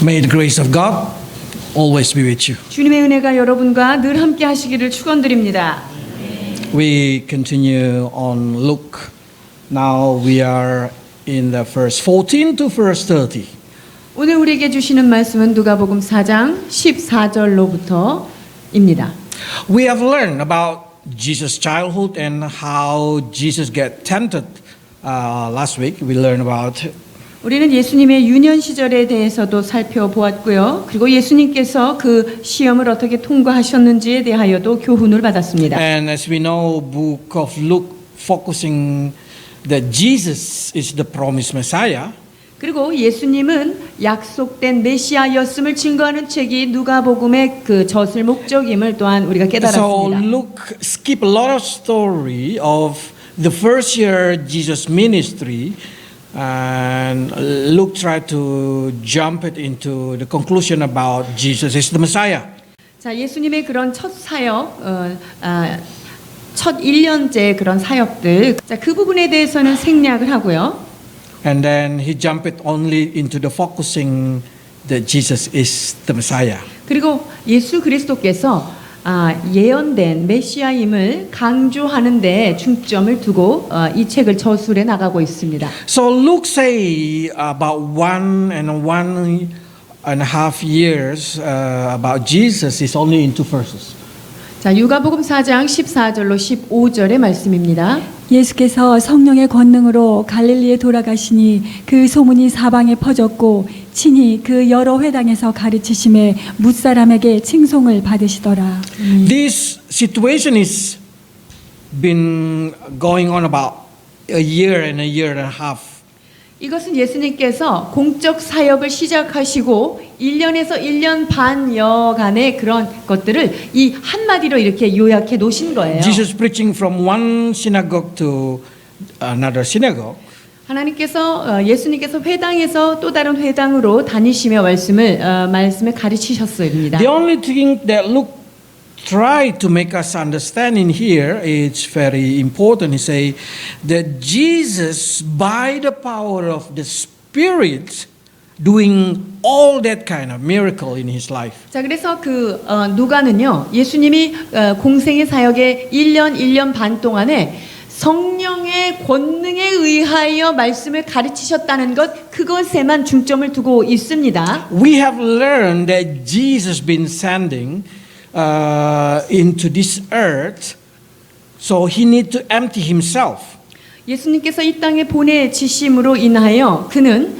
May the grace of God always be with you. 주님의 은혜가 여러분과 늘 함께 하시기를 축원드립니다. We continue on Luke. Now we are in the verse 14 to verse 30. 오늘 우리에게 주시는 말씀은 누가복음 4장 14절로부터입니다. We have learned about Jesus' childhood and how Jesus got tempted. Last week we learned about 우리는 예수님의 유년 시절에 대해서도 살펴보았고요. 그리고 예수님께서 그 시험을 어떻게 통과하셨는지에 대하여도 교훈을 받았습니다. and as we know, book of Luke focusing that Jesus is the promised Messiah. 그리고 예수님은 약속된 메시아였음을 증거하는 책이 누가복음의 그 젖을 목적임을 또한 우리가 So 깨달았습니다. Luke skip a lot of story of the first year Jesus ministry, and Luke tried to jump it into the conclusion about Jesus is the Messiah. 자, 예수님의 그런 첫 사역, 첫 1년째 그런 사역들, 자, 그 부분에 대해서는 생략을 하고요. And then he jumped it only into the focusing that Jesus is the Messiah. 그리고 예수 그리스도께서 예언된 메시아임을 강조하는 데 중점을 두고 이 책을 저술해 나가고 있습니다. So Luke say about 1.5 years about Jesus is only in 2 verses. 자, 누가복음 4장 14절로 15절의 말씀입니다. 예수께서 성령의 권능으로 갈릴리에 돌아가시니 그 소문이 사방에 퍼졌고 친히 그 여러 회당에서 가르치심에 뭇사람에게 칭송을 받으시더라. This situation is been going on about a year and a half. 이것은 예수님께서 공적 사역을 시작하시고 1년에서 1년 반여간의 그런 것들을 이 한마디로 이렇게 요약해 놓으신 거예요. Jesus preaching from one synagogue to another synagogue. 예수님께서 회당에서 또 다른 회당으로 다니시며 말씀을 가르치셨습니다. The only thing that Luke tried to make us understand in here, it's very important. He say that Jesus, by the power of the Spirit, doing all that kind of miracle in his life. 자, 그래서 누가는요, 예수님이 공생의 사역의 1년 반 동안에 성령의 권능에 의하여 말씀을 가르치셨다는 것, 그것에만 중점을 두고 있습니다. We have learned that Jesus been sending into this earth, so he need to empty himself. 예수님께서 이 땅에 보내지심으로 인하여 그는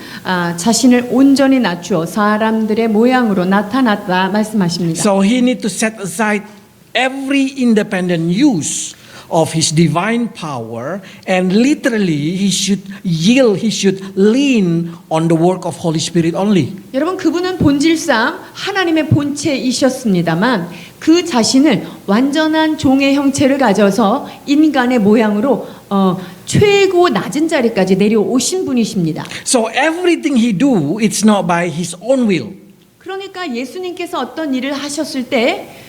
자신을 온전히 낮추어 사람들의 모양으로 나타났다 말씀하십니다. So he need to set aside every independent use of his divine power, and literally he should lean on the work of Holy Spirit only. 여러분, 그분은 본질상 하나님의 본체이셨습니다만 그 자신을 완전한 종의 형체를 가져서 인간의 모양으로 최고 낮은 자리까지 내려오신 분이십니다. So everything he do, it's not by his own will. 그러니까 예수님께서 어떤 일을 하셨을 때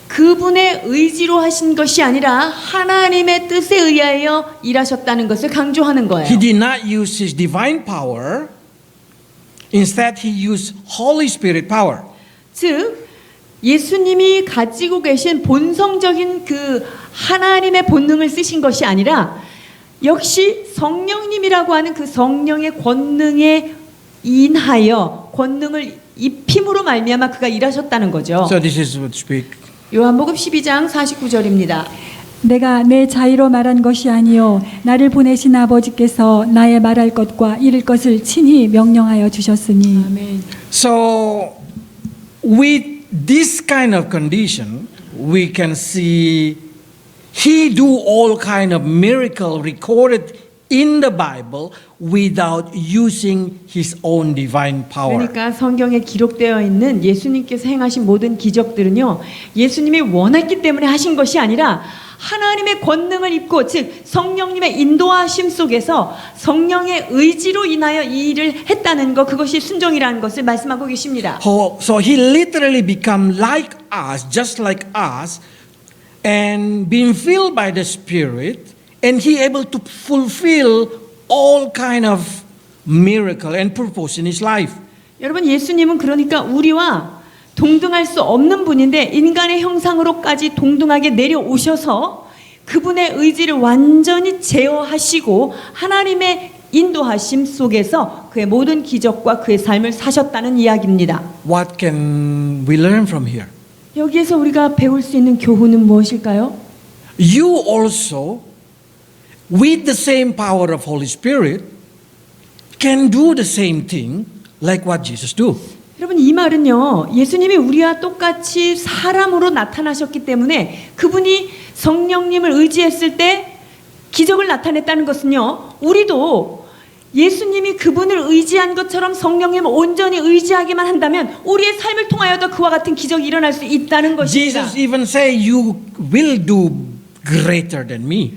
그분의 의지로 하신 것이 아니라 하나님의 뜻에 의하여 일하셨다는 것을 강조하는 거예요. He did not use his divine power. Instead, he used Holy Spirit power. 즉 예수님이 가지고 계신 본성적인 그 하나님의 본능을 쓰신 것이 아니라 역시 성령님이라고 하는 그 성령의 권능에 인하여 권능을 입힘으로 말미암아 그가 일하셨다는 거죠. So this is what speak. 요한복음 12장 49절입니다. 내가 내 자의로 말한 것이 아니요 나를 보내신 아버지께서 나의 말할 것과 이를 것을 친히 명령하여 주셨으니. 아멘. So with this kind of condition, we can see he do all kind of miracle recorded in the Bible without using his own divine power. 그러니까 성경에 기록되어 있는 예수님께서 행하신 모든 기적들은요, 예수님이 원했기 때문에 하신 것이 아니라 하나님의 권능을 입고, 즉 성령님의 인도하심 속에서 성령의 의지로 인하여 이 일을 했다는 것, 그것이 순종이라는 것을 말씀하고 계십니다. So he literally become like us, just like us, and being filled by the Spirit, and he able to fulfill all kind of miracle and purpose in his life. 여러분 예수님은 그러니까 우리와 동등할 수 없는 분인데 인간의 형상으로까지 동등하게 내려오셔서 그분의 의지를 완전히 제어하시고 하나님의 인도하심 속에서 그의 모든 기적과 그의 삶을 사셨다는 이야기입니다. What can we learn from here? 여기에서 우리가 배울 수 있는 교훈은 무엇일까요? You also, with the same power of Holy Spirit, can do the same thing like what Jesus do. 여러분 이 말은요 예수님이 우리와 똑같이 사람으로 나타나셨기 때문에 그분이 성령님을 의지했을 때 기적을 나타냈다는 것은요 우리도 예수님이 그분을 의지한 것처럼 성령님을 온전히 의지하기만 한다면 우리의 삶을 통하여도 그와 같은 기적이 일어날 수 있다는 것입니다. Jesus even say, you will do greater than me.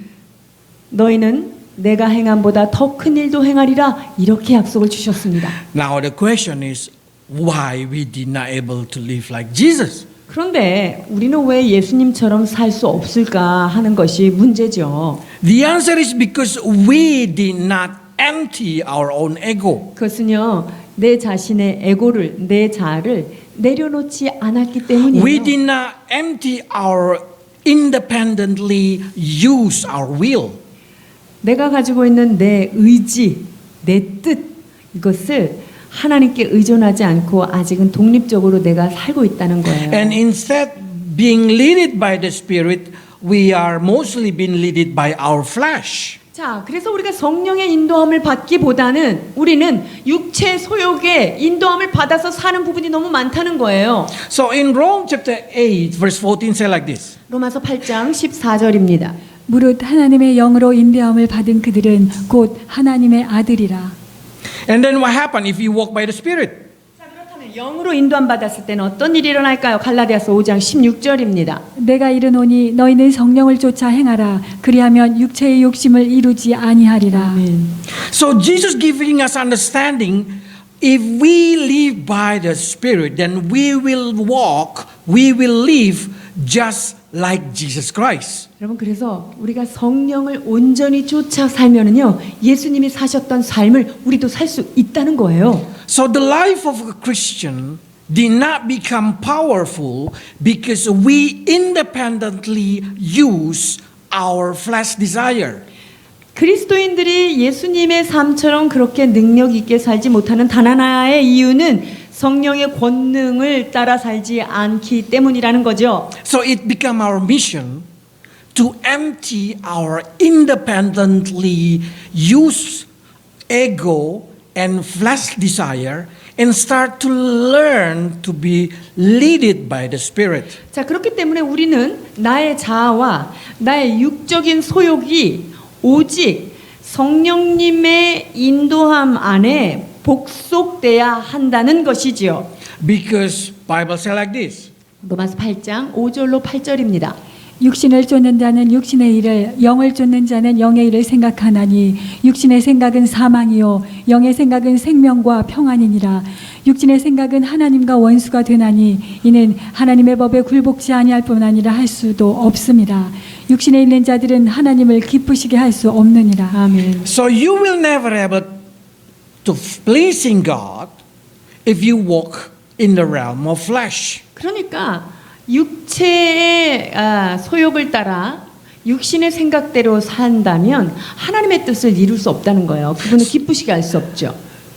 너희는 내가 행함보다 더 큰 일도 행하리라 이렇게 약속을 주셨습니다. Now the question is, why we did not able to live like Jesus? 그런데 우리는 왜 예수님처럼 살 수 없을까 하는 것이 문제죠. The answer is because we did not empty our own ego. 그것은요 내 자신의 에고를 내 자아를 내려놓지 않았기 때문이에요. We did not empty our independently use our will. 내가 가지고 있는 내 의지, 내 뜻 이것을 하나님께 의존하지 않고 아직은 독립적으로 내가 살고 있다는 거예요. And instead being led by the Spirit, we are mostly being led by our flesh. 자, 그래서 우리가 성령의 인도함을 받기보다는 우리는 육체 소욕의 인도함을 받아서 사는 부분이 너무 많다는 거예요. So in Rome chapter 8 verse 14 say like this. 로마서 8장 14절입니다. 무릇 하나님의 영으로 인도함을 받은 그들은 곧 하나님의 아들이라. And then what happened if you walk by the Spirit? 자, 그렇다면 영으로 인도함 받았을 때는 어떤 일이 일어날까요? 갈라디아서 5장 16절입니다. 내가 이르노니 너희는 성령을 쫓아 행하라. 그리하면 육체의 욕심을 이루지 아니하리라. 아멘. So Jesus giving us understanding, if we live by the Spirit, then we will walk, we will live just like Jesus Christ. 여러분 그래서 우리가 성령을 온전히 쫓아 살면은요 예수님이 사셨던 삶을 우리도 살 수 있다는 거예요. So the life of a Christian did not become powerful because we independently use our flesh desire. 그리스도인들이 예수님의 삶처럼 그렇게 능력 있게 살지 못하는 단 하나의 이유는 성령의 권능을 따라 살지 않기 때문이라는 거죠. So it became our mission to empty our independently use ego and flesh desire and start to learn to be led by the Spirit. 자, 그렇기 때문에 우리는 나의 자아와 나의 육적인 소욕이 오직 성령님의 인도함 안에 복속돼야 한다는 것이지요. Because Bible says like this. 로마서 8장 5절로 8절입니다. 육신을 쫓는 자는 육신의 일을, 영을 쫓는 자는 영의 일을 생각하나니 육신의 생각은 사망이요 영의 생각은 생명과 평안이니라. 육신의 생각은 하나님과 원수가 되나니 이는 하나님의 법에 굴복지 아니할 뿐 아니라 할 수도 없습니다. 육신에 있는 자들은 하나님을 기쁘시게 할 수 없느니라. 아멘. So you will never able to pleasing God if you walk in the realm of flesh. 그러니까 육체의 소욕을 따라 육신의 생각대로 산다면 하나님의 뜻을 이룰 수 없다는 거예요. 그분을 기쁘시게 할 수 없죠.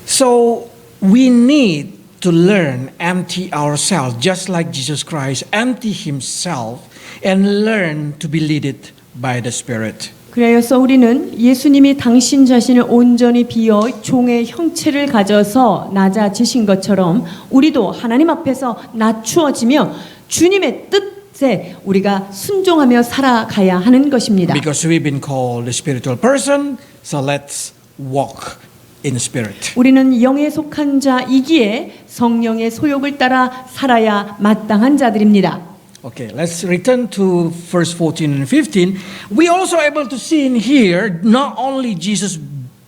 So we need to learn empty ourselves just like Jesus Christ empty himself and learn to be led by the Spirit. 그래서 우리는 예수님이 당신 자신을 온전히 비어 종의 형체를 가져서 낮아지신 것처럼 우리도 하나님 앞에서 낮추어지며 주님의 뜻에 우리가 순종하며 살아가야 하는 것입니다. Because we've been called a spiritual person, so let's walk in spirit. 우리는 영에 속한 자이기에 성령의 소욕을 따라 살아야 마땅한 자들입니다. Okay, let's return to verse 14 and 15. We also able to see in here not only Jesus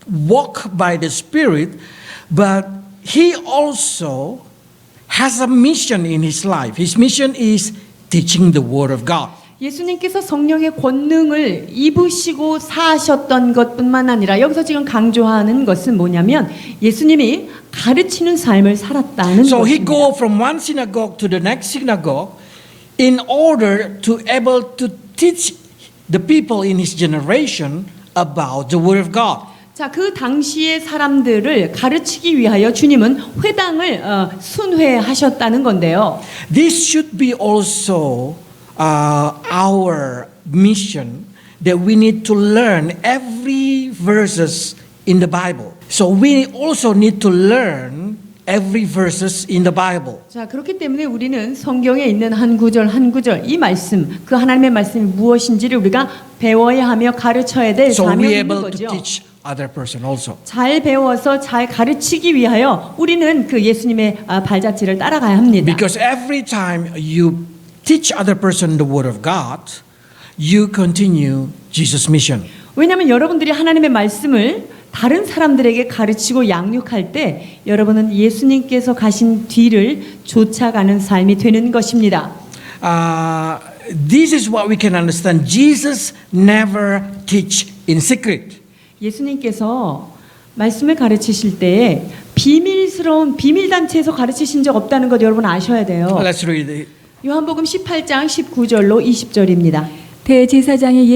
walk by the Spirit, but he also has a mission in his life. His mission is teaching the Word of God. 예수님께서 성령의 권능을 입으시고 사셨던 것뿐만 아니라 여기서 지금 강조하는 것은 뭐냐면 예수님이 가르치는 삶을 살았다는 So he 것입니다. go from one synagogue to the next synagogue in order to able to teach the people in his generation about the word of God. 자, 그 당시의 사람들을 가르치기 위하여 주님은 회당을 순회하셨다는 건데요. This should be also our mission that we need to learn every verses in the Bible. So we also need to learn every verses in the Bible. 자, 그렇기 때문에 우리는 성경에 있는 한 구절 한 구절 이 말씀, 그 하나님의 말씀이 무엇인지를 우리가 배워야 하며 가르쳐야 될 So 사명이 we 있는 able to 거죠. teach other person also. 잘 배워서 잘 가르치기 위하여 우리는 그 예수님의 발자취를 따라가야 합니다. Because every time you teach other person the word of God, you continue Jesus' mission. 왜냐하면 여러분들이 하나님의 말씀을 다른 사람들에게 가르치고 양육할 때 여러분은 예수님께서 가신 뒤를 쫓아가는 삶이 되는 것입니다. This is what we can understand. Jesus never teach in secret. 예수님께서 말씀을 가르치실 때에 비밀스러운 비밀단체에서 가르치신 적 없다는 것 여러분 아셔야 돼요. Let's read it. 요한복음 18장 19절로 20절입니다. 대제사장이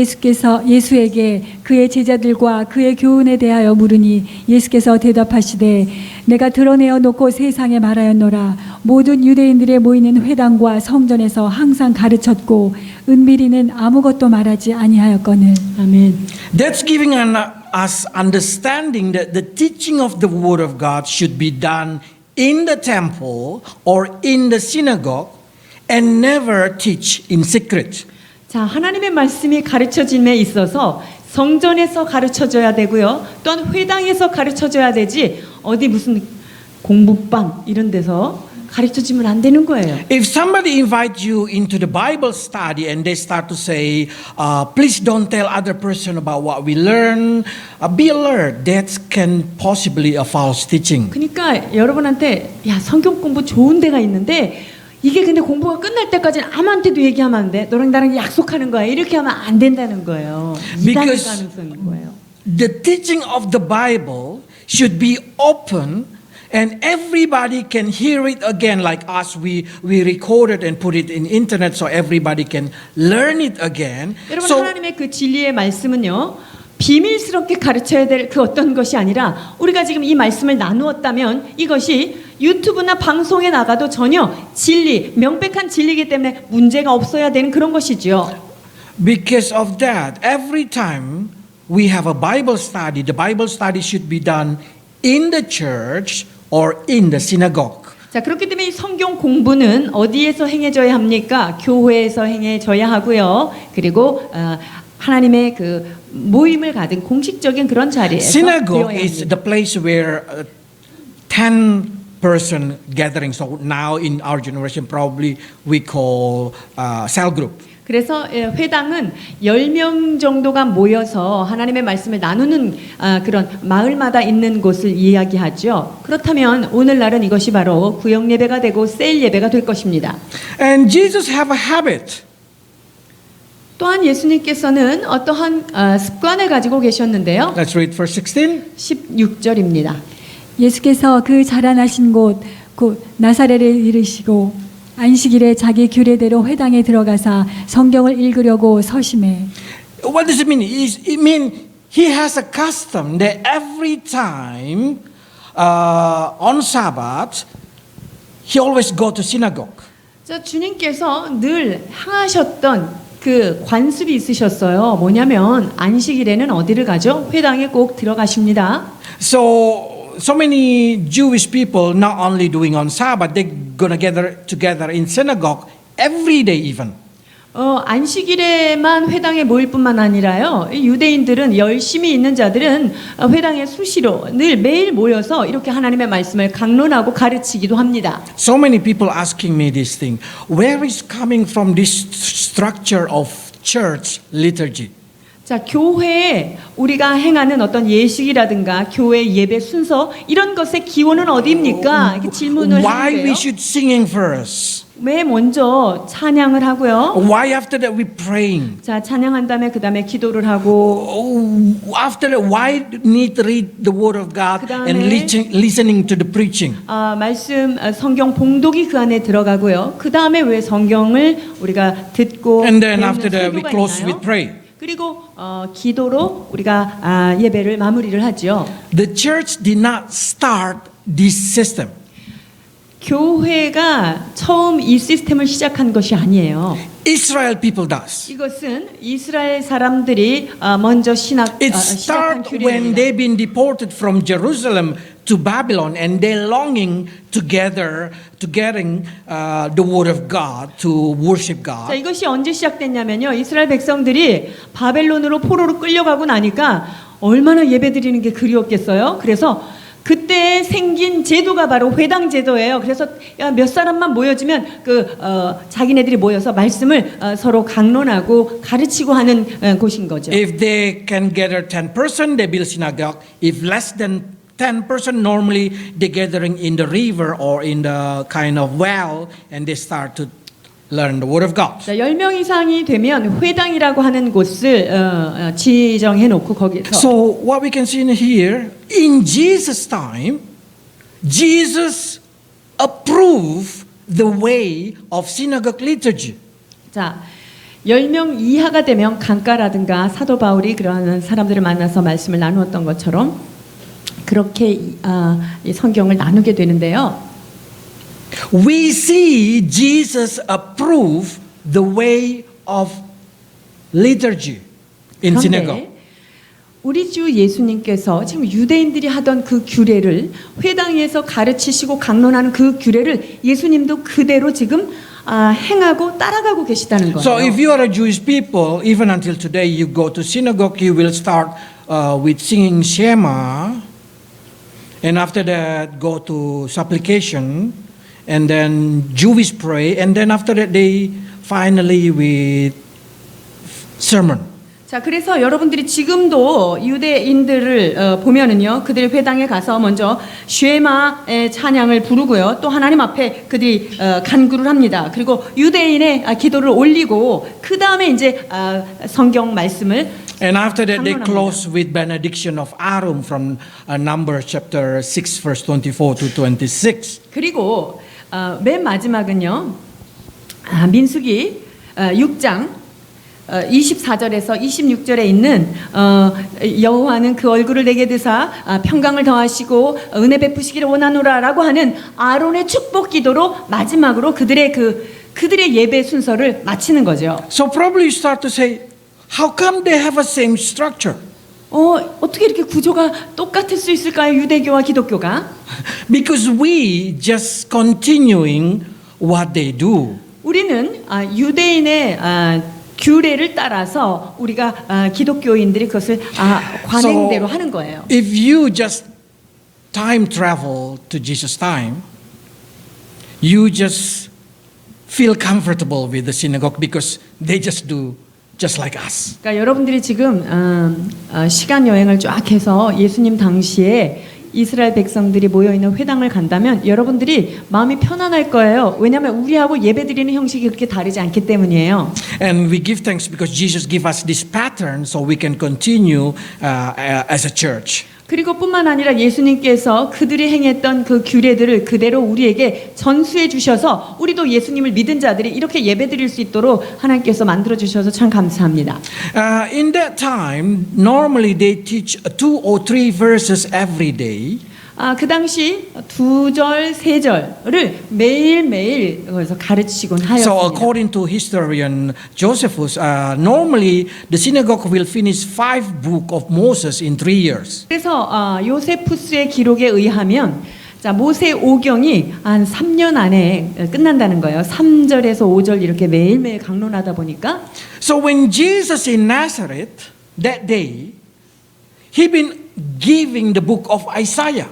예수에게 그의 제자들과 그의 교훈에 대하여 물으니 예수께서 대답하시되 내가 드러내어 놓고 세상에 말하였노라. 모든 유대인들의 모이는 회당과 성전에서 항상 가르쳤고 은밀히는 아무것도 말하지 아니하였거늘. 아멘. That's giving us understanding that the teaching of the word of God should be done in the temple or in the synagogue and never teach in secret. 자, 하나님의 말씀이 가르쳐짐에 있어서 성전에서 가르쳐져야 되고요. 또한 회당에서 가르쳐져야 되지 어디 무슨 공부방 이런 데서 가르쳐지면 안 되는 거예요. If somebody invite you into the Bible study and they start to say, please don't tell other person about what we learn, be alert. That can possibly a false teaching. 그러니까 여러분한테 야, 성경 공부 좋은 데가 있는데 이게 근데 공부가 끝날 때까지는 아무한테도 얘기하면 안 돼. 너랑 나랑 약속하는 거야. 이렇게 하면 안 된다는 거예요. 이단의 Because 가능성인 거예요. the teaching of the Bible should be open and everybody can hear it again like us. We record it and put it in internet so everybody can learn it again. 여러분 So 하나님의 그 진리의 말씀은요. 비밀스럽게 가르쳐야 될 그 어떤 것이 아니라 우리가 지금 이 말씀을 나누었다면 이것이 유튜브나 방송에 나가도 전혀 진리, 명백한 진리이기 때문에 문제가 없어야 되는 그런 것이죠. because of that, every time we have a Bible study, the Bible study should be done in the church or in the synagogue. 자, 그렇기 때문에 이 성경 공부는 어디에서 행해져야 합니까? 교회에서 행해져야 하고요. 그리고 하나님의 그 모임을 가진 공식적인 그런 자리에서 Synagogue 배워야 is 합니다. the place where 10-person gathering. So now in our generation probably we call cell group. 그래서 회당은 10명 정도가 모여서 하나님의 말씀을 나누는 그런 마을마다 있는 곳을 이야기하죠. 그렇다면 오늘날은 이것이 바로 구역 예배가 되고 셀 예배가 될 것입니다. And Jesus have a habit. 또한 예수님께서는 어떠한 습관을 가지고 계셨는데요. Let's read verse 16. 16절입니다. 예수께서 그 자라나신 곳 곧 나사렛에 이르시고 안식일에 자기 규례대로 회당에 들어가사 성경을 읽으려고 서심해. What does it mean? It means he has a custom that every time on Sabbath he always go to synagogue. 자, 주님께서 늘 향하셨던 그 관습이 있으셨어요. 뭐냐면 안식일에는 어디를 가죠? 회당에 꼭 들어가십니다. So many Jewish people not only doing on Sabbath, they're gonna gather together in synagogue every day even. 안식일에만 회당에 모일 뿐만 아니라요. 이 유대인들은 열심히 있는 자들은 회당에 수시로 늘 매일 모여서 이렇게 하나님의 말씀을 강론하고 가르치기도 합니다. So many people asking me this thing. Where is coming from this structure of church liturgy? 자, 교회에 우리가 행하는 어떤 예식이라든가 교회 예배 순서 이런 것의 기원은 어디입니까? 이렇게 질문을 Why we 하는데요. should singing first? 왜 먼저 찬양을 하고요? Why after that we praying? 자, 찬양한 다음에 그 다음에 기도를 하고 After that, why need to read the word of God 그다음에 and listening to the preaching? 말씀 성경 봉독이 그 안에 들어가고요. 그 다음에 왜 성경을 우리가 듣고 And then 배우는 after that, we 설교가 close 있나요? with pray. 그리고 기도로 우리가 예배를 마무리를 하죠. The church did not start this system. 교회가 처음 이 시스템을 시작한 것이 아니에요. Israel people does. 이것은 이스라엘 사람들이 먼저 It 시작한 started when 규례입니다. they've been deported from Jerusalem to Babylon and they're longing together to getting the word of God to worship 자, God. 이것이 언제 시작됐냐면요. 이스라엘 백성들이 바벨론으로 포로로 끌려가고 나니까 얼마나 예배드리는 게 그리웠겠어요. 그래서 그때 생긴 제도가 바로 회당 제도예요. 그래서 몇 사람만 모여지면 자기네들이 모여서 말씀을 서로 강론하고 가르치고 하는 곳인 거죠. If they can gather 10%, they build synagogue. If less than 10%, normally they're gathering in the river or in the kind of well and they start to learn the word of God. 자, 10명 이상이 되면 회당이라고 하는 곳을 지정해 놓고 거기서 So what we can see in here, in Jesus' time, Jesus approved the way of synagogue liturgy. 자, 10명 이하가 되면 강가라든가 사도 바울이 그러한 사람들을 만나서 말씀을 나누었던 것처럼 그렇게 이 성경을 나누게 되는데요. We see Jesus approve the way of liturgy in synagogue. 그런데 우리 주 예수님께서 지금 유대인들이 하던 그 규례를 회당에서 가르치시고 강론하는 그 규례를 예수님도 그대로 지금 행하고 따라가고 계시다는 거예요. So if you are a Jewish people, even until today, you go to synagogue, you will start with singing Shema, and after that go to supplication, and then Jewish pray, and then after that they finally with sermon. 자, 그래서 여러분들이 지금도 유대인들을 보면은요, 그들의 회당에 가서 먼저 쉐마의 찬양을 부르고요, 또 하나님 앞에 그들이 간구를 합니다. 그리고 유대인의 기도를 올리고 그 다음에 이제 성경 말씀을 And after that, they 강론합니다. close with benediction of Aaron from Numbers chapter 6, verse 24 to 26. 그리고 맨 마지막은요, 민수기 6장 24절에서 26절에 있는 여호와는 그 얼굴을 내게 드사 평강을 더하시고 은혜 베푸시기를 원하노라라고 하는 아론의 축복 기도로 마지막으로 그들의 예배 순서를 마치는 거죠. So probably you start to say, how come they have a same structure? 어떻게 이렇게 구조가 똑같을 수 있을까요? 유대교와 기독교가? Because we just continuing what they do. 우리는 유대인의 규례를 따라서 우리가 기독교인들이 그것을 관행대로 하는 거예요. If you just time travel to Jesus' time, you just feel comfortable with the synagogue because they just do just like us. 그러니까 여러분들이 지금 시간 여행을 쫙 해서 예수님 당시에 이스라엘 백성들이 모여 있는 회당을 간다면 여러분들이 마음이 편안할 거예요. 왜냐하면 우리하고 예배드리는 형식이 그렇게 다르지 않기 때문이에요. And we give thanks because Jesus gave us this pattern so we can continue as a church. 그리고 뿐만 아니라 예수님께서 그들이 행했던 그 규례들을 그대로 우리에게 전수해 주셔서 우리도 예수님을 믿은 자들이 이렇게 예배드릴 수 있도록 하나님께서 만들어 주셔서 참 감사합니다. In that time, normally they teach 2 or 3 verses every day. 그 당시 2절, 3절을 매일매일 그래서 가르치곤 So 하였습니다. according to historian Josephus, normally the synagogue will finish 5 books of Moses in 3 years. 그래서 요세푸스의 기록에 의하면 자, 모세 오경이 한 3년 안에 끝난다는 거예요. 3절에서 5절 이렇게 매일매일 강론하다 보니까 So when Jesus in Nazareth, that day, he been giving the book of Isaiah.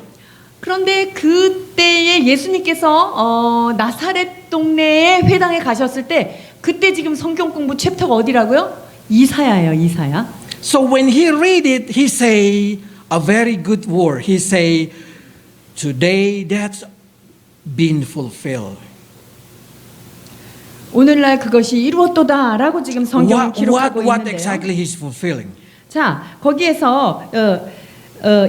그런데 그때에 예수님께서 나사렛 동네의 회당에 가셨을 때 그때 지금 성경 공부 챕터가 어디라고요? 이사야예요, 이사야. So when he read it, he say a very good word. He say, today that's been fulfilled. 오늘날 그것이 이루었도다라고 지금 성경은 기록하고 What 있는데요. exactly he's fulfilling? 자, 거기에서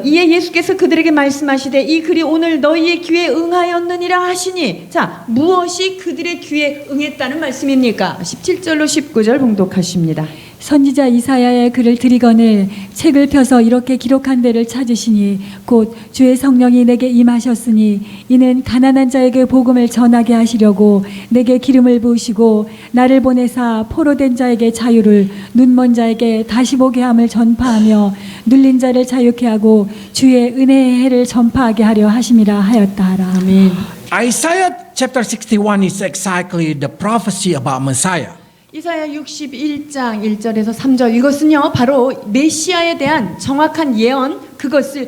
이에 예수께서 그들에게 말씀하시되 이 글이 오늘 너희의 귀에 응하였느니라 하시니, 자, 무엇이 그들의 귀에 응했다는 말씀입니까? 17절로 19절 봉독하십니다. 선지자 이사야의 글을 들이거늘 책을 펴서 이렇게 기록한 데를 찾으시니 곧 주의 성령이 내게 임하셨으니 이는 가난한 자에게 복음을 전하게 하시려고 내게 기름을 부으시고 나를 보내사 포로된 자에게 자유를, 눈먼 자에게 다시 보게 함을 전파하며 눌린 자를 자유케 하고 주의 은혜의 해를 전파하게 하려 하심이라 하였다 하라. 아멘. Isaiah chapter 61 is exactly the prophecy about Messiah. 이사야 61장 1절에서 3절, 이것은요 바로 메시아에 대한 정확한 예언, 그것을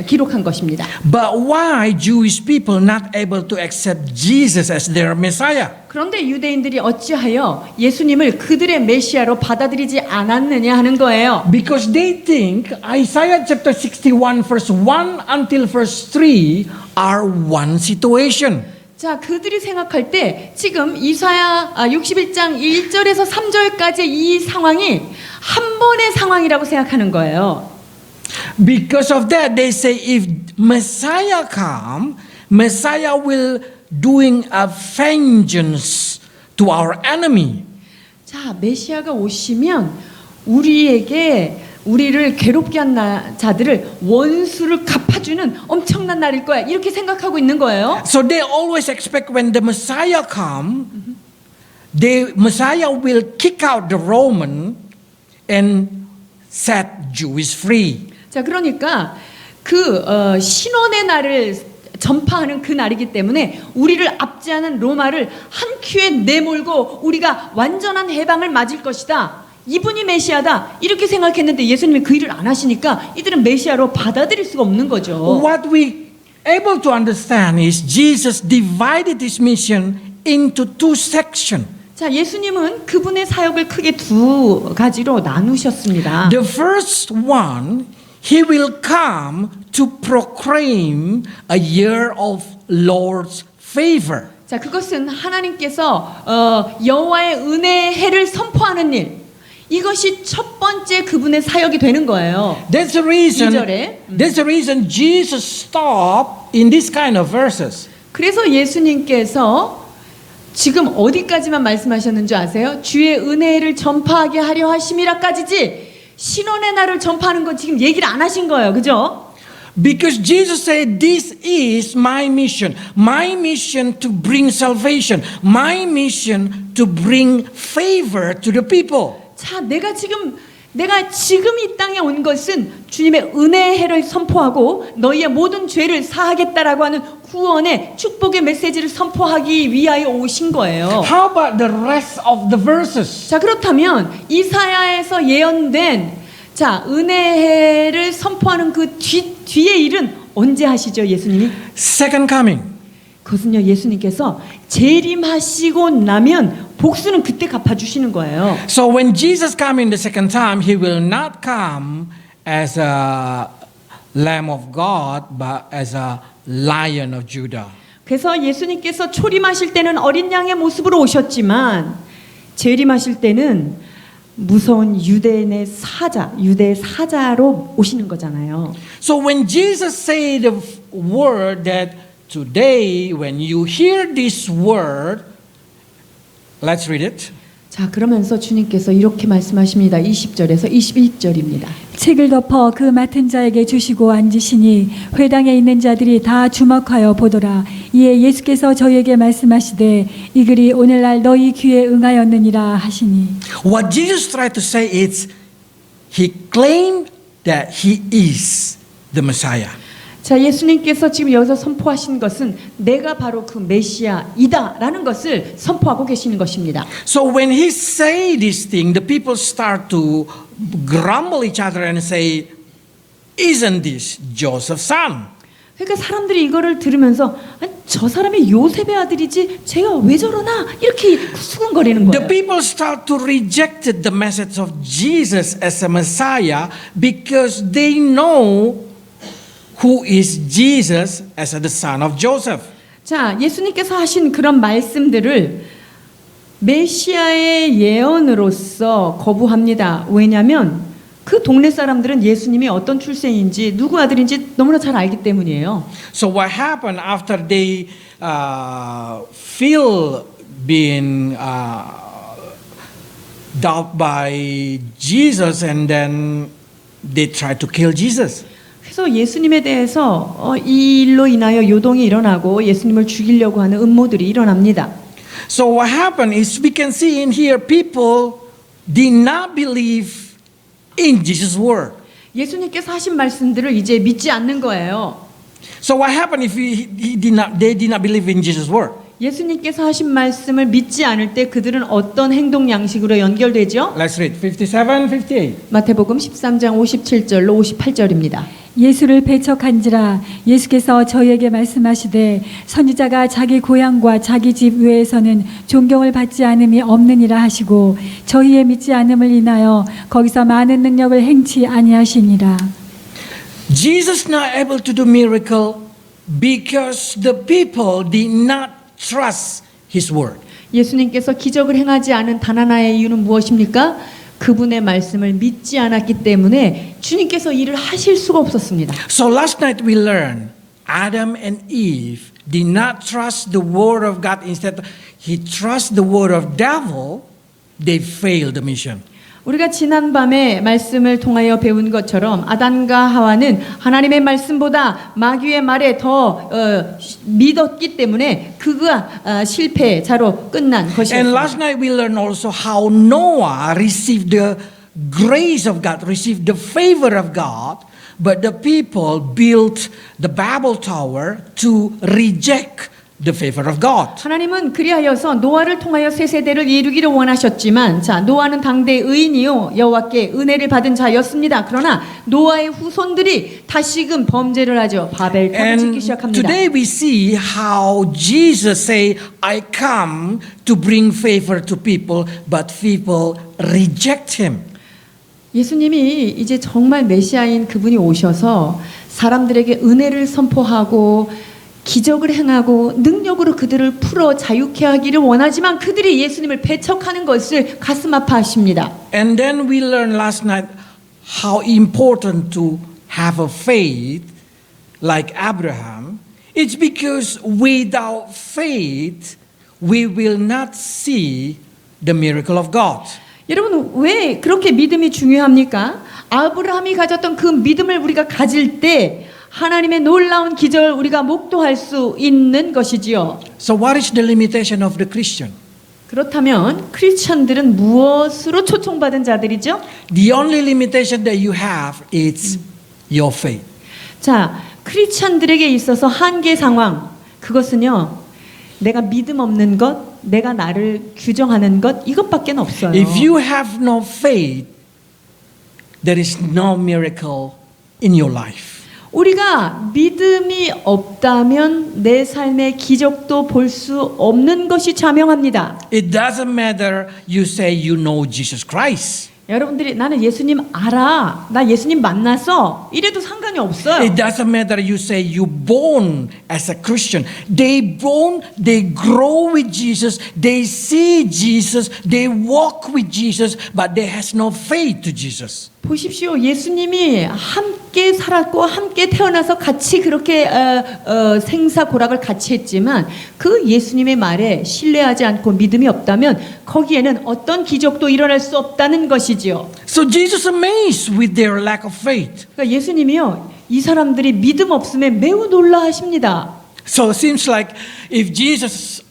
기록한 것입니다. But why Jewish people not able to accept Jesus as their Messiah? 그런데 유대인들이 어찌하여 예수님을 그들의 메시아로 받아들이지 않았느냐 하는 거예요. Because they think Isaiah chapter 61 verse 1 until verse 3 are one situation. 자, 그들이 생각할 때 지금 이사야 61장 1절에서 3절까지 이 상황이 한 번의 상황이라고 생각하는 거예요. Because of that, they say if Messiah come, Messiah will doing a vengeance to our enemy. 자, 메시아가 오시면 우리를 괴롭게 한 자들을 원수를 갚아주는 엄청난 날일 거야, 이렇게 생각하고 있는 거예요. So they always expect when the Messiah come, the Messiah will kick out the Roman and set Jews free. 자, 그러니까 신원의 날을 전파하는 그 날이기 때문에 우리를 압제하는 로마를 한 큐에 내몰고 우리가 완전한 해방을 맞을 것이다, 이분이 메시아다, 이렇게 생각했는데 예수님이 그 일을 안 하시니까 이들은 메시아로 받아들일 수가 없는 거죠. What we able to understand is Jesus divided his mission into two sections. 자, 예수님은 그분의 사역을 크게 두 가지로 나누셨습니다. The first one, he will come to proclaim a year of Lord's favor. 자, 그것은 하나님께서 여호와의 은혜의 해를 선포하는 일, 이것이 첫 번째 그분의 사역이 되는 거예요. That's the reason. 2절에. That's the reason Jesus stopped in this kind of verses. 그래서 예수님께서 지금 어디까지만 말씀하셨는지 아세요? 주의 은혜를 전파하게 하려 하심이라까지지 신원의 날을 전파하는 건 지금 얘기를 안 하신 거예요. 그죠? Because Jesus said, this is my mission to bring salvation, my mission to bring favor to the people. 자, 내가 지금 이 땅에 온 것은 주님의 은혜의 해를 선포하고 너희의 모든 죄를 사하겠다라고 하는 구원의 축복의 메시지를 선포하기 위하여 오신 거예요. How about the rest of the verses? 자, 그렇다면 이사야에서 예언된 자, 은혜를 선포하는 그 뒤의 일은 언제 하시죠, 예수님이? Second coming. 그것은요, 예수님께서 재림하시고 나면 복수는 그때 갚아주시는 거예요. So when Jesus come in the second time, he will not come as a Lamb of God, but as a Lion of Judah. 그래서 예수님께서 초림하실 때는 어린 양의 모습으로 오셨지만 재림하실 때는 무서운 유대의 사자로 오시는 거잖아요. So when Jesus say the word that today when you hear this word, let's read it. 자, 그러면서 주님께서 이렇게 말씀하십니다. 20절에서 21절입니다. 책을 덮어 그 맡은 자에게 주시고 앉으시니 회당에 있는 자들이 다 주목하여 보더라. 이에 예수께서 저희에게 말씀하시되 이 글이 오늘날 너희 귀에 응하였느니라 하시니. What Jesus tried to say is he claimed that he is the Messiah. 자, 예수님께서 지금 여기서 선포하신 것은 내가 바로 그 메시아이다라는 것을 선포하고 계시는 것입니다. So when he say this thing, the people start to grumble each other and say, "Isn't this Joseph's son?" 그러니까 사람들이 이거를 들으면서 아니, 저 사람이 요셉의 아들이지 제가 왜 저러나 이렇게 수근거리는 The 거예요. people start to reject the message of Jesus as a Messiah because they know who is Jesus as the son of Joseph. 자, 예수님께서 하신 그런 말씀들을 메시아의 예언으로서 거부합니다. 왜냐하면 그 동네 사람들은 예수님이 어떤 출생인지 누구 아들인지 너무나 잘 알기 때문이에요. So what happened after they feel being doubted by Jesus and then they try to kill Jesus. 그래서 예수님에 대해서 이 일로 인하여 요동이 일어나고 예수님을 죽이려고 하는 음모들이 일어납니다. So what happened is we can see in here people did not believe in Jesus' word. 예수님께서 하신 말씀들을 이제 믿지 않는 거예요. So what happened if they did not believe in Jesus' word? 예수님께서 하신 말씀을 믿지 않을 때 그들은 어떤 행동 양식으로 연결되죠? Let's read 57, 58. 마태복음 13장 57절로 58절입니다. 예수를 배척한지라 예수께서 저희에게 말씀하시되 선지자가 자기 고향과 자기 집 외에서는 존경을 받지 않음이 없느니라 하시고 저희의 믿지 않음을 인하여 거기서 많은 능력을 행치 아니하시니라. Jesus not able to do miracle because the people did not trust his word. 예수님께서 기적을 행하지 않은 단 하나의 이유는 무엇입니까? 그분의 말씀을 믿지 않았기 때문에 주님께서 일을 하실 수가 없었습니다. So last night we learned Adam and Eve did not trust the word of God. Instead, he trust the word of devil. They failed the mission. 우리가 지난밤에 말씀을 통하여 배운 것처럼 아담과 하와는 하나님의 말씀보다 마귀의 말에 더 믿었기 때문에 그가 실패자로 끝난 And 것이었습니다. last night we learned also how Noah received the grace of God, received the favor of God, but the people built the Babel tower to reject the favor of God. 하나님은 그리하여서 노아를 통하여 새 세대를 이루기를 원하셨지만 자 노아는 당대 의인이요 여호와께 은혜를 받은 자였습니다. 그러나 노아의 후손들이 다시금 범죄를 하죠. 바벨탑을 짓기 And 시작합니다. today we see how Jesus say, I come to bring favor to people, but people reject him. 예수님이 이제 정말 메시아인 그분이 오셔서 사람들에게 은혜를 선포하고 기적을 행하고 능력으로 그들을 풀어 자유케 하기를 원하지만 그들이 예수님을 배척하는 것을 가슴 아파하십니다. And then we learned last night how important to have a faith like Abraham. It's because without faith we will not see the miracle of God. 여러분 왜 그렇게 믿음이 중요합니까? 아브라함이 가졌던 그 믿음을 우리가 가질 때 하나님의 놀라운 기적을 우리가 목도할 수 있는 것이지요. So what is the limitation of the Christian? 그렇다면 크리스천들은 무엇으로 초청받은 자들이죠? The only limitation that you have is your faith. 자, 크리스천들에게 있어서 한계 상황 그것은요. 내가 믿음 없는 것, 내가 나를 규정하는 것 이것밖에 없어요. If you have no faith, there is no miracle in your life. 우리가 믿음이 없다면 내 삶의 기적도 볼 수 없는 것이 자명합니다. It doesn't matter you say you know Jesus Christ. 여러분들이 나는 예수님 알아. 나 예수님 만났어. 이래도 상관이 없어요. It doesn't matter you say you born as a Christian. They grow with Jesus, they see Jesus, they walk with Jesus, but they has no faith to Jesus. 보십시오. 예수님이 함께 살았고 함께 태어나서 같이 그렇게 생사고락을 같이 했지만 그 예수님의 말에 신뢰하지 않고 믿음이 없다면 거기에는 어떤 기적도 일어날 수 없다는 것이지요. So Jesus amazed with their lack of faith. 그러니까 예수님이요. 이 사람들이 믿음 없음에 매우 놀라하십니다. So it seems like if Jesus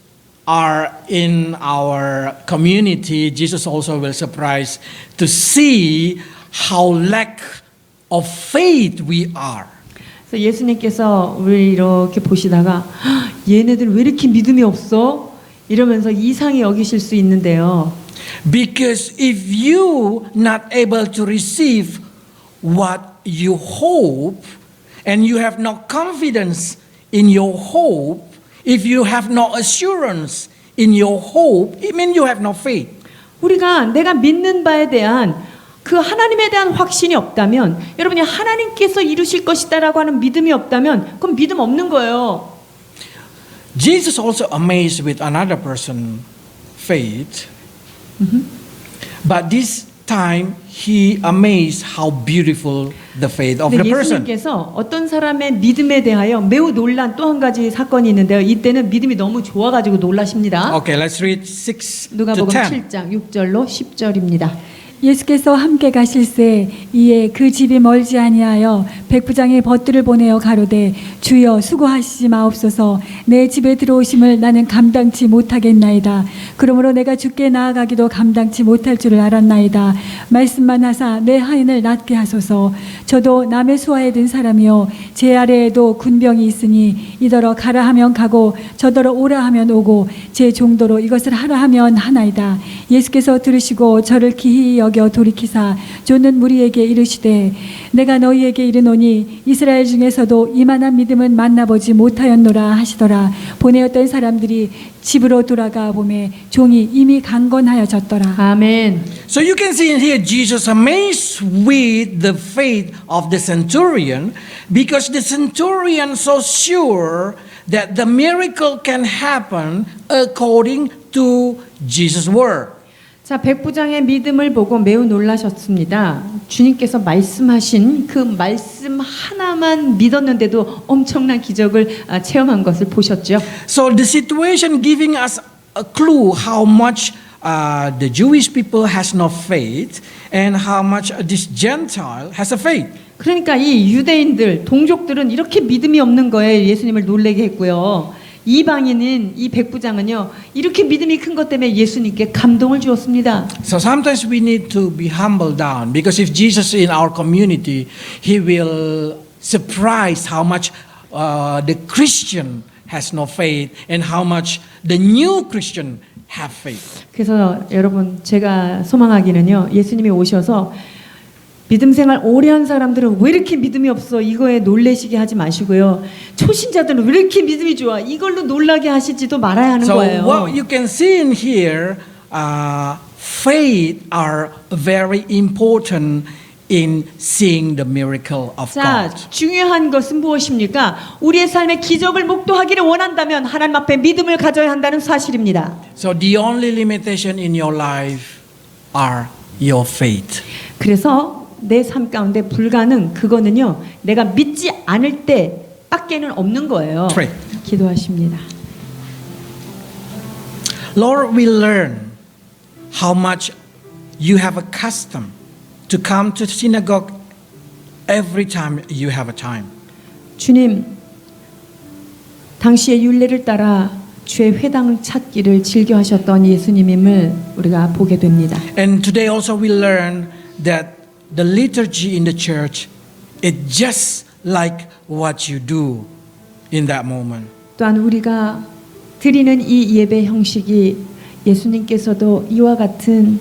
are in our community, Jesus also will surprise to see how lack of faith we are. 그래서 예수님께서 우리 이렇게 보시다가 얘네들 왜 이렇게 믿음이 없어? 이러면서 이상히 여기실 수 있는데요. Because if you not able to receive what you hope and you have no confidence in your hope, if you have no assurance in your hope, it means you have no faith. 우리가 내가 믿는 바에 대한 그 하나님에 대한 확신이 없다면, 여러분이 하나님께서 이루실 것이다라고 하는 믿음이 없다면 그건 믿음 없는 거예요. Jesus also amazed with another person faith, but this time he amazed how beautiful the faith of the 근데 person. 예수님께서 어떤 사람의 믿음에 대하여 매우 놀란 또 한 가지 사건이 있는데요. 이때는 믿음이 너무 좋아가지고 놀라십니다. Okay, let's read 6 to 누가복음 10. 7장 6절로 10절입니다. 예수께서 함께 가실새 이에 그 집이 멀지 아니하여 백부장의 벗들을 보내어 가로되 주여 수고하시지 마옵소서 내 집에 들어오심을 나는 감당치 못하겠나이다. 그러므로 내가 주께 나아가기도 감당치 못할 줄을 알았나이다. 말씀만 하사 내 하인을 낫게 하소서. 저도 남의 수하에 든 사람이요 제 아래에도 군병이 있으니 이더러 가라 하면 가고 저더러 오라 하면 오고 제 종도로 이것을 하라 하면 하나이다. 예수께서 들으시고 저를 기히 여겨 돌이키사 쫓는 무리에게 이르시되 내가 너희에게 이르노니 이스라엘 중에서도 이만한 믿음은 만나보지 못하였노라 하시더라. 보내었던 사람들이 집으로 돌아가 보매 종이 이미 강건하여졌더라. 아멘. So you can see in here Jesus amazed with the faith of the centurion because the centurion so sure that the miracle can happen according to Jesus' word. 자, 백부장의 믿음을 보고 매우 놀라셨습니다. 주님께서 말씀하신 그 말씀 하나만 믿었는데도 엄청난 기적을 체험한 것을 보셨죠. So the situation giving us a clue how much the Jewish people has no faith and how much this Gentile has a faith. 그러니까 이 유대인들, 동족들은 이렇게 믿음이 없는 거에 예수님을 놀라게 했고요. 이방인은 이 백부장은요 이렇게 믿음이 큰 것 때문에 예수님께 감동을 주었습니다. So sometimes we need to be humble down because if Jesus is in our community, He will surprise how much the Christian has no faith and how much the new Christian have faith. 그래서 여러분 제가 소망하기는요 예수님이 오셔서 믿음 생활 오래 한 사람들은 왜 이렇게 믿음이 없어 이거에 놀래시게 하지 마시고요. 초신자들은 왜 이렇게 믿음이 좋아 이걸로 놀라게 하시지도 말아야 하는 So 거예요. what you can see in here, faith are very important in seeing the miracle of 자, God. 중요한 것은 무엇입니까? 우리의 삶에 기적을 목도하기를 원한다면 하나님 앞에 믿음을 가져야 한다는 사실입니다. So the only limitation in your life are your faith. 그래서 내 삶 가운데 불가능 그거는요 내가 믿지 않을 때밖에는 없는 거예요. Pray. 기도하십니다. Lord, we learn how much you have a custom to come to synagogue every time you have a time. 주님, 당시의 율례를 따라 주의 회당 찾기를 즐겨 하셨던 예수님임을 우리가 보게 됩니다. And today also we learn that the liturgy in the church is just like what you do in that moment. 또한 우리가 드리는 이 예배 형식이 예수님께서도 이와 같은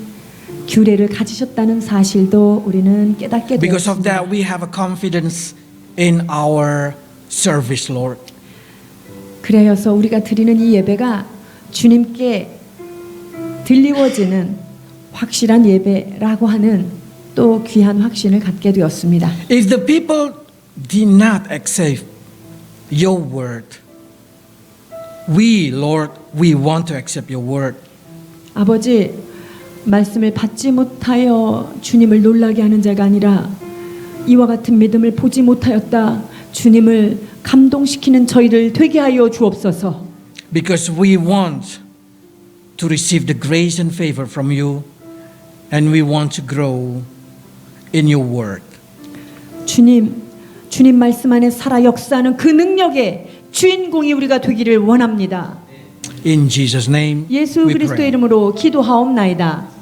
규례를 가지셨다는 사실도 우리는 깨닫게 Because of 되었습니다. that, we have a confidence in our service, Lord. 그래서 우리가 드리는 이 예배가 주님께 들리워지는 확실한 예배라고 하는 또 귀한 확신을 갖게 되었습니다. If the people did not accept your word, we, Lord, we want to accept your word. 아버지, 말씀을 받지 못하여 주님을 놀라게 하는 자가 아니라 이와 같은 믿음을 보지 못하였다. 주님을 감동시키는 저희를 되게 하여 주옵소서. Because we want to receive the grace and favor from you, and we want to grow in your word. 주님 말씀 안에 살아 역사하는 그 능력의 주인공이 우리가 되기를 원합니다. In Jesus' name, 예수 we 그리스도의 pray. 이름으로 기도하옵나이다.